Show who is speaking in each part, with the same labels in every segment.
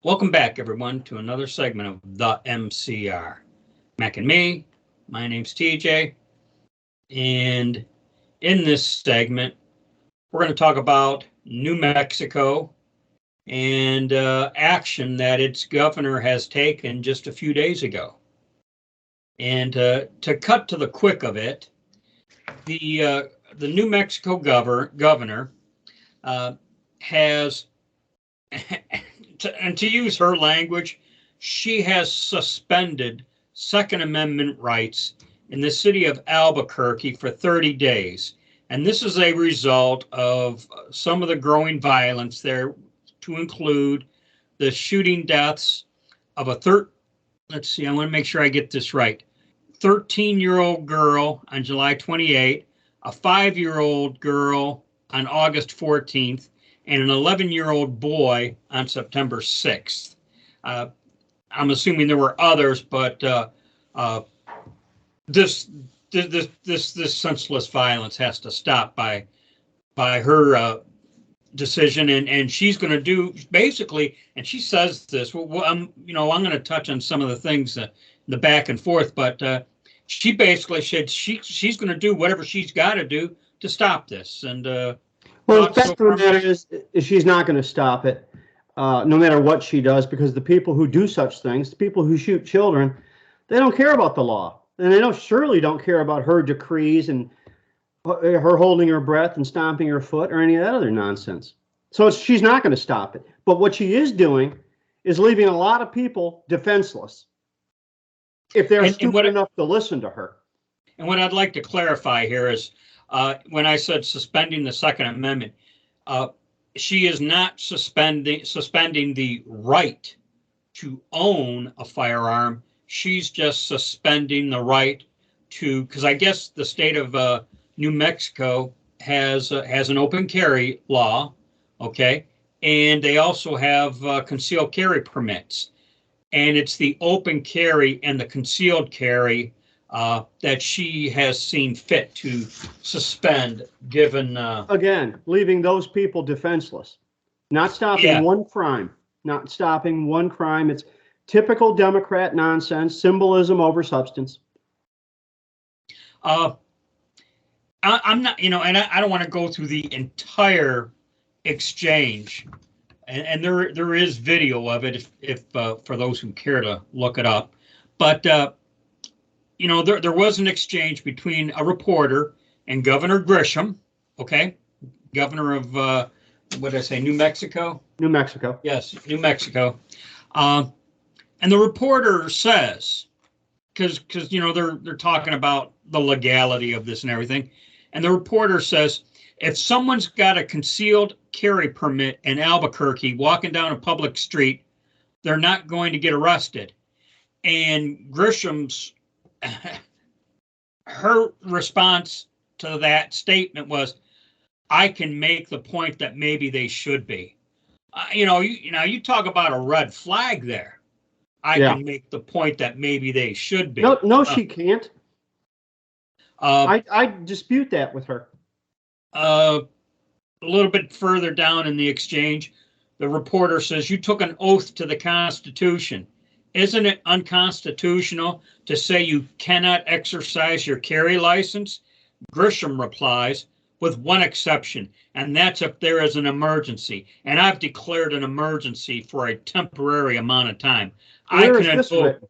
Speaker 1: Welcome back, everyone, to another segment of the MCR. Mac and me, my name's TJ, and in this segment, we're going to talk about New Mexico and action that its governor has taken just a few days ago. And to cut to the quick of it, the New Mexico governor has, and to use her language, she has suspended Second Amendment rights in the city of Albuquerque for 30 days. And this is a result of some of the growing violence there, to include the shooting deaths of I want to make sure I get this right. 13-year-old girl on July 28th, a 5-year-old girl on August 14th, and an 11-year-old boy on September 6th. I'm assuming there were others, but this senseless violence has to stop by her decision, and she's going to do basically, and she says this. Well, I'm going to touch on some of the things, the back and forth, but she basically said she's going to do whatever she's got to do to stop this, and.
Speaker 2: Well, the fact of the matter is she's not going to stop it, no matter what she does, because the people who do such things, the people who shoot children, they don't care about the law. And they surely don't care about her decrees and her holding her breath and stomping her foot or any of that other nonsense. So she's not going to stop it. But what she is doing is leaving a lot of people defenseless if they're stupid enough to listen to her.
Speaker 1: And what I'd like to clarify here is, when I said suspending the Second Amendment, she is not suspending the right to own a firearm. She's just suspending the right to, because I guess the state of New Mexico has an open carry law, okay, and they also have concealed carry permits, and it's the open carry and the concealed carry that she has seen fit to suspend, given
Speaker 2: again, leaving those people defenseless, not stopping one crime, It's typical Democrat nonsense, symbolism over substance.
Speaker 1: I'm not, and I don't want to go through the entire exchange, and there is video of it if for those who care to look it up, but. There was an exchange between a reporter and Governor Grisham, okay? Governor of, what did I say, New Mexico?
Speaker 2: New Mexico.
Speaker 1: Yes, New Mexico. And the reporter says, because they're talking about the legality of this and everything, and the reporter says, if someone's got a concealed carry permit in Albuquerque walking down a public street, they're not going to get arrested. And Grisham's her response to that statement was, I can make the point that maybe they should be. You talk about a red flag there. I can make the point that maybe they should be.
Speaker 2: No, she can't. I dispute that with her.
Speaker 1: A little bit further down in the exchange, the reporter says, you took an oath to the Constitution. Isn't it unconstitutional to say you cannot exercise your carry license? Grisham replies, with one exception, and that's if there is an emergency. And I've declared an emergency for a temporary amount of time.
Speaker 2: Where is this written?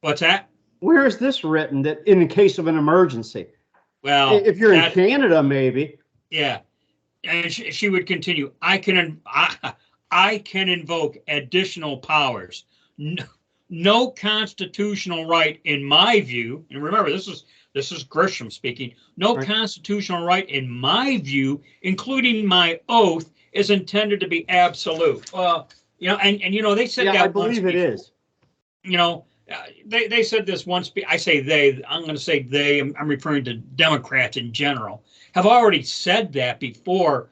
Speaker 1: What's that?
Speaker 2: Where is this written that in case of an emergency?
Speaker 1: Well,
Speaker 2: if you're in Canada, maybe.
Speaker 1: Yeah. And she would continue, I can invoke additional powers. No constitutional right, in my view, and remember, this is Grisham speaking, no constitutional right, in my view, including my oath, is intended to be absolute. Well, they said that.
Speaker 2: I believe it is.
Speaker 1: They said this once. I say they. I'm going to say they. I'm referring to Democrats in general. Have already said that before,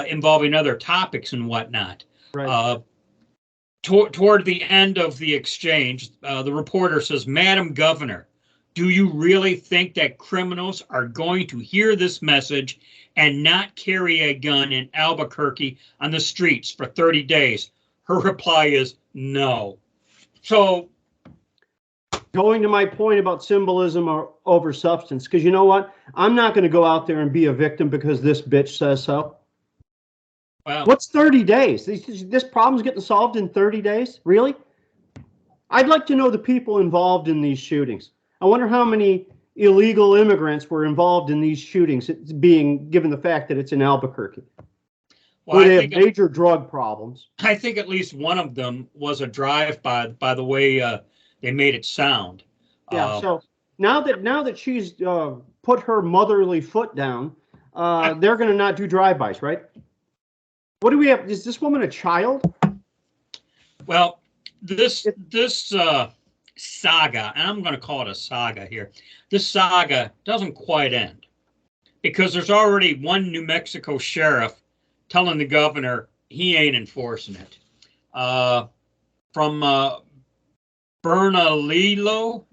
Speaker 1: involving other topics and whatnot.
Speaker 2: Right.
Speaker 1: Toward the end of the exchange, the reporter says, Madam Governor, Do you really think that criminals are going to hear this message and not carry a gun in Albuquerque on the streets for 30 days? Her reply is no. So,
Speaker 2: going to my point about symbolism over substance, because you know what? I'm not going to go out there and be a victim because this bitch says so.
Speaker 1: well,
Speaker 2: What's 30 days? This problem's getting solved in 30 days? Really? I'd like to know the people involved in these shootings. I wonder how many illegal immigrants were involved in these shootings, being given the fact that it's in Albuquerque, where they have major drug problems.
Speaker 1: I think at least one of them was a drive-by, by the way they made it sound.
Speaker 2: Yeah. So now that she's put her motherly foot down, they're going to not do drive-bys, right? What do we have? Is this woman a child?
Speaker 1: Well, this saga, and I'm going to call it a saga here. This saga doesn't quite end because there's already one New Mexico sheriff telling the governor he ain't enforcing it. From Bernalillo,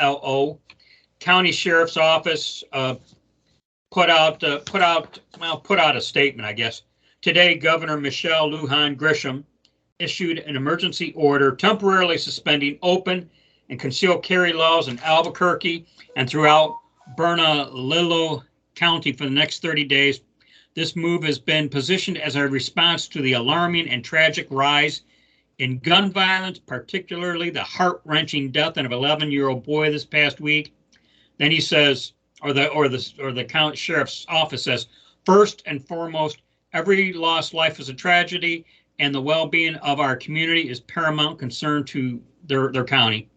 Speaker 1: Bernalillo, County Sheriff's Office put out a statement, I guess. Today, Governor Michelle Lujan Grisham issued an emergency order temporarily suspending open and concealed carry laws in Albuquerque and throughout Bernalillo County for the next 30 days. This move has been positioned as a response to the alarming and tragic rise in gun violence, particularly the heart-wrenching death of an 11-year-old boy this past week. Then he says, or the county sheriff's office says, first and foremost, every lost life is a tragedy, and the well-being of our community is paramount concern to their county.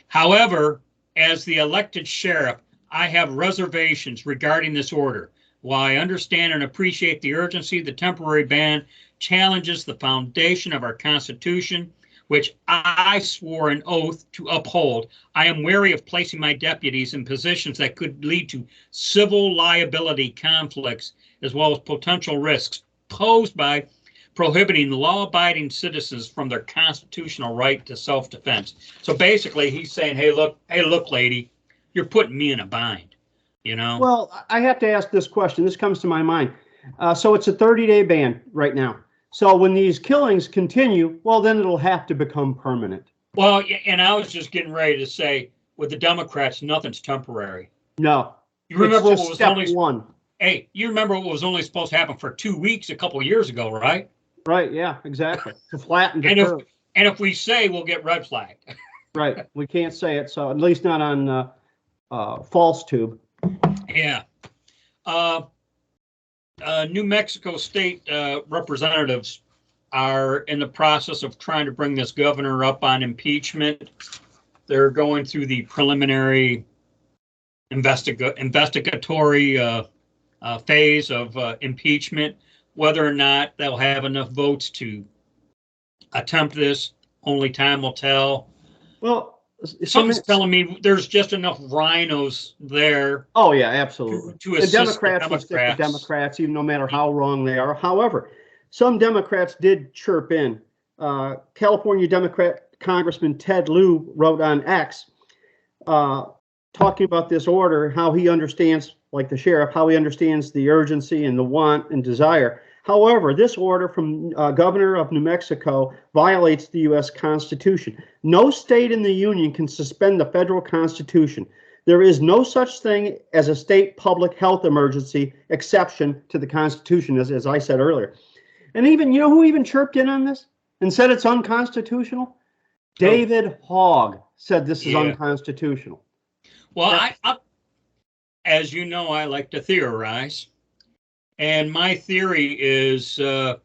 Speaker 1: However, as the elected sheriff, I have reservations regarding this order. While I understand and appreciate the urgency, the temporary ban challenges the foundation of our Constitution, which I swore an oath to uphold. I am wary of placing my deputies in positions that could lead to civil liability conflicts, as well as potential risks posed by prohibiting law-abiding citizens from their constitutional right to self-defense. So basically, he's saying, hey, look, lady, you're putting me in a bind, you know?
Speaker 2: Well, I have to ask this question. This comes to my mind. So it's a 30-day ban right now. So when these killings continue, well, then it'll have to become permanent.
Speaker 1: Well, and I was just getting ready to say, with the Democrats, nothing's temporary.
Speaker 2: No.
Speaker 1: You remember what was
Speaker 2: step one.
Speaker 1: Hey, you remember what was only supposed to happen for 2 weeks a couple of years ago, right?
Speaker 2: Right, yeah, exactly. To flatten the curve.
Speaker 1: If we say, we'll get red flagged.
Speaker 2: Right, we can't say it, so at least not on false tube.
Speaker 1: Yeah. New Mexico state representatives are in the process of trying to bring this governor up on impeachment. They're going through the preliminary investigatory phase of impeachment. Whether or not they'll have enough votes to attempt this, only time will tell.
Speaker 2: Well,
Speaker 1: something's telling me there's just enough rhinos there.
Speaker 2: Oh yeah, absolutely.
Speaker 1: To assist
Speaker 2: the Democrats will stick with Democrats, even no matter how wrong they are. However, some Democrats did chirp in. California Democrat Congressman Ted Lieu wrote on X, talking about this order, how he understands, like the sheriff, how he understands the urgency and the want and desire. However, this order from Governor of New Mexico violates the U.S. Constitution. No state in the Union can suspend the federal Constitution. There is no such thing as a state public health emergency exception to the Constitution, as I said earlier. And even, you know who even chirped in on this and said it's unconstitutional? David Hogg said this is unconstitutional.
Speaker 1: Well, I, as you know, I like to theorize. And my theory is they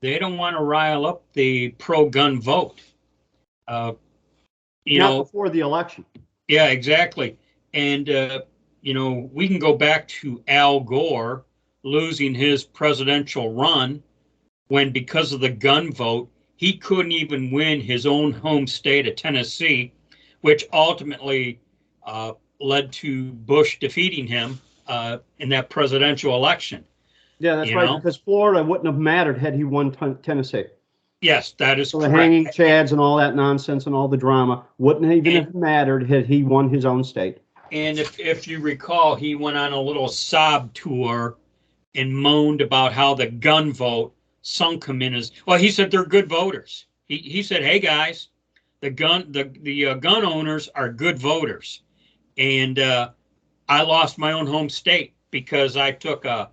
Speaker 1: don't want to rile up the pro-gun vote. Not
Speaker 2: before the election.
Speaker 1: Yeah, exactly. And, we can go back to Al Gore losing his presidential run when, because of the gun vote, he couldn't even win his own home state of Tennessee, which ultimately led to Bush defeating him in that presidential election.
Speaker 2: Yeah, that's right, because Florida wouldn't have mattered had he won Tennessee.
Speaker 1: Yes, that is
Speaker 2: So the
Speaker 1: correct.
Speaker 2: hanging chads and all that nonsense and all the drama wouldn't even
Speaker 1: And-
Speaker 2: have mattered had he won his own state.
Speaker 1: And if you recall, he went on a little sob tour and moaned about how the gun vote sunk him in his. Well, he said they're good voters. He said, "Hey guys, the gun owners are good voters," and I lost my own home state because I took a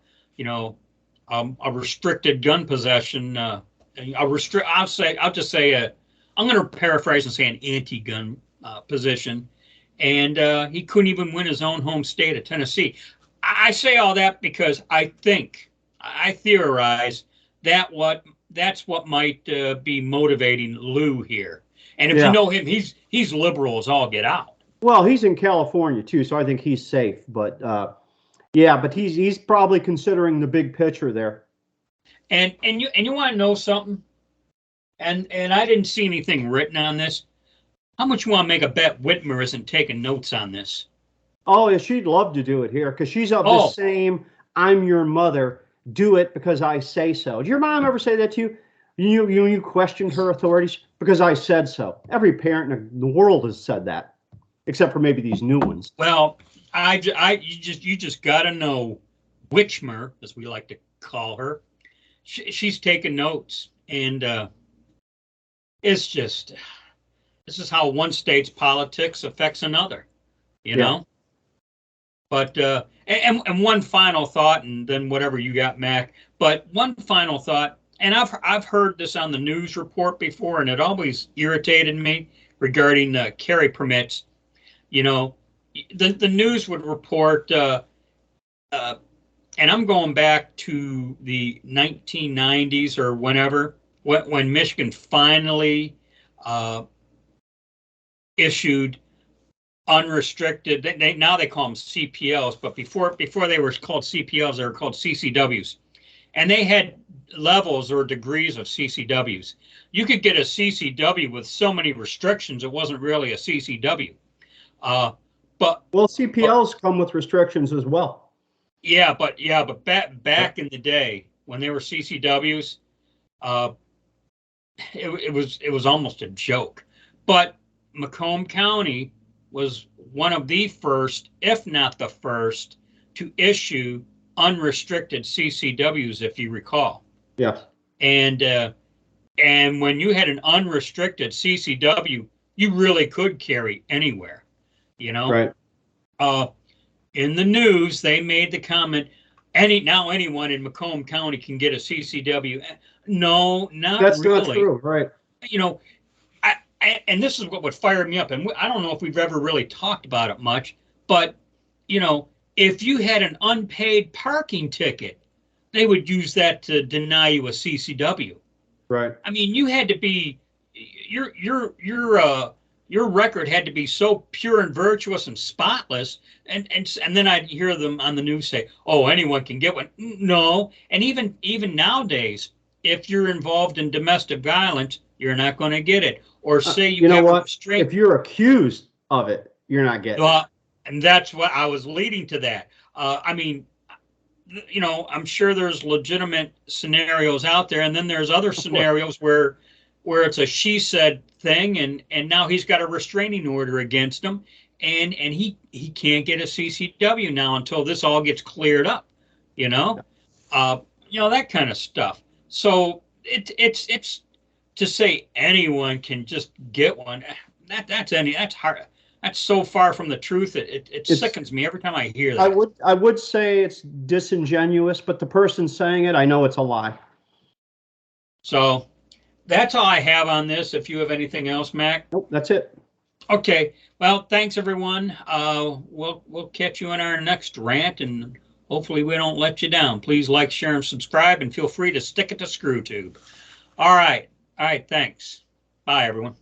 Speaker 1: restricted gun possession. I'll just say I'm going to paraphrase and say an anti-gun position, and he couldn't even win his own home state of Tennessee. I say all that because I theorize that's what might be motivating Lou here. And if you know him, he's liberal as all get out.
Speaker 2: Well, he's in California too, so I think he's safe. But yeah, but he's probably considering the big picture there.
Speaker 1: And you want to know something? And I didn't see anything written on this. How much you want to make a bet Whitmer isn't taking notes on this?
Speaker 2: Oh, yeah, she'd love to do it here because she's of the same "I'm your mother, do it because I say so." Did your mom ever say that to you? You questioned her authorities because I said so. Every parent in the world has said that, except for maybe these new ones.
Speaker 1: Well, you just got to know Whitmer, as we like to call her. She's taking notes, and it's just this is how one state's politics affects another, you know. But and one final thought, and then whatever you got, Mac. But one final thought, and I've heard this on the news report before, and it always irritated me regarding carry permits. You know, the news would report, and I'm going back to the 1990s or whenever, when Michigan finally issued unrestricted. Now they call them CPLs, but before they were called CPLs, they were called CCWs, and they had levels or degrees of CCWs. You could get a CCW with so many restrictions; it wasn't really a CCW. But
Speaker 2: CPLs come with restrictions as well.
Speaker 1: Yeah, but back in the day when they were CCWs, it was almost a joke. But Macomb County was one of the first, if not the first, to issue unrestricted CCWs, if you recall.
Speaker 2: Yes.
Speaker 1: And when you had an unrestricted CCW, you really could carry anywhere, you know.
Speaker 2: Right.
Speaker 1: In the news, they made the comment, anyone in Macomb County can get a CCW. No,
Speaker 2: That's
Speaker 1: really.
Speaker 2: not true, right?
Speaker 1: You know, and this is what would fire me up. And I don't know if we've ever really talked about it much, but, you know, if you had an unpaid parking ticket, they would use that to deny you a CCW.
Speaker 2: Right.
Speaker 1: I mean, you had to be, your record had to be so pure and virtuous and spotless. And then I'd hear them on the news say, "Oh, anyone can get one." No, and even nowadays, if you're involved in domestic violence, you're not going to get it. Or say you have a restraint.
Speaker 2: If you're accused of it, you're not getting it.
Speaker 1: And that's what I was leading to that. I mean, you know, I'm sure there's legitimate scenarios out there, and then there's other scenarios where it's a she said thing, and now he's got a restraining order against him, and he can't get a CCW now until this all gets cleared up, you know, that kind of stuff. So it's to say anyone can just get one. That's hard. That's so far from the truth. It sickens me every time I hear that.
Speaker 2: I would say it's disingenuous, but the person saying it, I know it's a lie.
Speaker 1: So that's all I have on this. If you have anything else, Mac.
Speaker 2: Nope, that's it.
Speaker 1: Okay. Well, thanks everyone. We'll catch you in our next rant, and hopefully we don't let you down. Please like, share, and subscribe, and feel free to stick it to ScrewTube. All right. Thanks. Bye, everyone.